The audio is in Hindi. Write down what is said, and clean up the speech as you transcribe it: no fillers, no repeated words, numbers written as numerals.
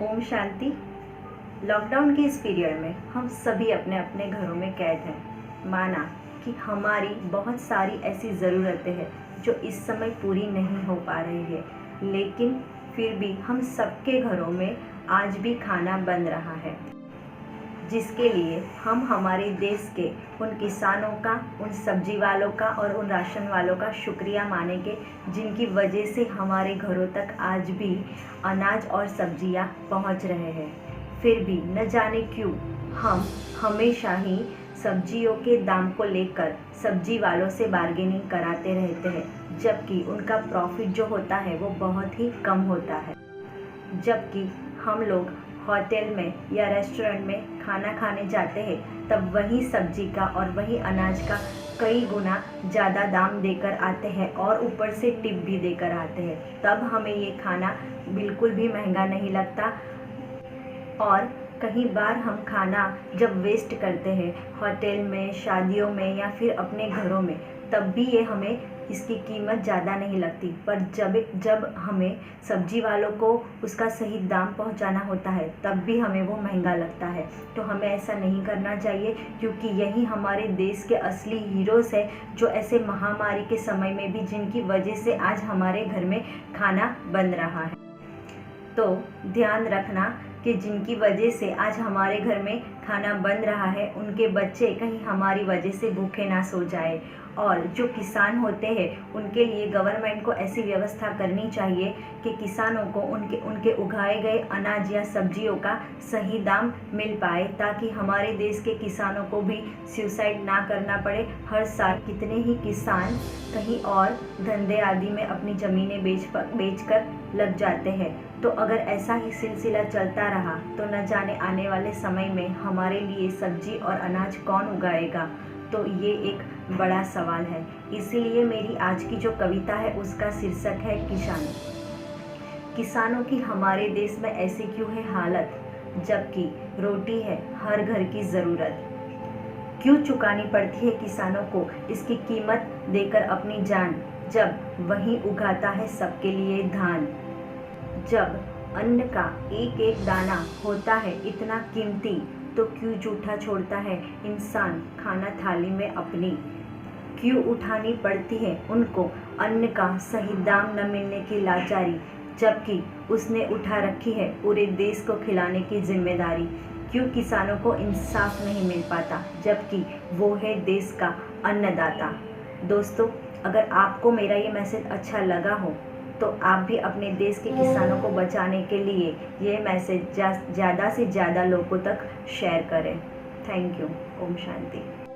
ओम शांति। लॉकडाउन के इस पीरियड में हम सभी अपने अपने घरों में कैद हैं। माना कि हमारी बहुत सारी ऐसी ज़रूरतें हैं जो इस समय पूरी नहीं हो पा रही है, लेकिन फिर भी हम सबके घरों में आज भी खाना बन रहा है, जिसके लिए हम हमारे देश के उन किसानों का, उन सब्जी वालों का और उन राशन वालों का शुक्रिया मानेंगे, जिनकी वजह से हमारे घरों तक आज भी अनाज और सब्जियां पहुंच रहे हैं। फिर भी न जाने क्यों हम हमेशा ही सब्जियों के दाम को लेकर सब्जी वालों से बार्गेनिंग कराते रहते हैं, जबकि उनका प्रॉफिट जो होता है वो बहुत ही कम होता है। जबकि हम लोग होटल में या रेस्टोरेंट में खाना खाने जाते हैं, तब वही सब्जी का और वही अनाज का कई गुना ज़्यादा दाम देकर आते हैं और ऊपर से टिप भी देकर आते हैं। तब हमें ये खाना बिल्कुल भी महंगा नहीं लगता। और कई बार हम खाना जब वेस्ट करते हैं होटल में, शादियों में या फिर अपने घरों में, तब भी ये हमें इसकी कीमत ज़्यादा नहीं लगती। पर जब हमें सब्जी वालों को उसका सही दाम पहुंचाना होता है, तब भी हमें वो महंगा लगता है। तो हमें ऐसा नहीं करना चाहिए, क्योंकि यही हमारे देश के असली हीरोज़ है, जो ऐसे महामारी के समय में भी, जिनकी वजह से आज हमारे घर में खाना बन रहा है। तो ध्यान रखना कि जिनकी वजह से आज हमारे घर में खाना बन रहा है, उनके बच्चे कहीं हमारी वजह से भूखे ना सो जाए। और जो किसान होते हैं, उनके लिए गवर्नमेंट को ऐसी व्यवस्था करनी चाहिए कि किसानों को उनके उगाए गए अनाज या सब्जियों का सही दाम मिल पाए, ताकि हमारे देश के किसानों को भी सुसाइड ना करना पड़े। हर साल कितने ही किसान कहीं और धंधे आदि में अपनी ज़मीनें बेचकर लग जाते हैं। तो अगर ऐसा ही सिलसिला चलता रहा, तो न जाने आने वाले समय में हमारे लिए सब्जी और अनाज कौन उगाएगा। तो ये एक बड़ा सवाल है। इसीलिए मेरी आज की जो कविता है, उसका शीर्षक है किसानों। किसानों की हमारे देश में ऐसी क्यों है हालत, जबकि रोटी है हर घर की ज़रूरत। क्यों चुकानी पड़ती है किसानों को इसकी कीमत देकर अपनी जान, जब वही उगाता है सबके लिए धान। जब अन्न का एक एक दाना होता है इतना कीमती, तो क्यों जूठा छोड़ता है इंसान खाना थाली में अपनी। क्यों उठानी पड़ती है उनको अन्न का सही दाम न मिलने की लाचारी, जबकि उसने उठा रखी है पूरे देश को खिलाने की जिम्मेदारी। क्यों किसानों को इंसाफ नहीं मिल पाता, जबकि वो है देश का अन्नदाता। दोस्तों, अगर आपको मेरा ये मैसेज अच्छा लगा हो, तो आप भी अपने देश के किसानों को बचाने के लिए ये मैसेज ज़्यादा से ज़्यादा लोगों तक शेयर करें। Thank you. ओम शांति।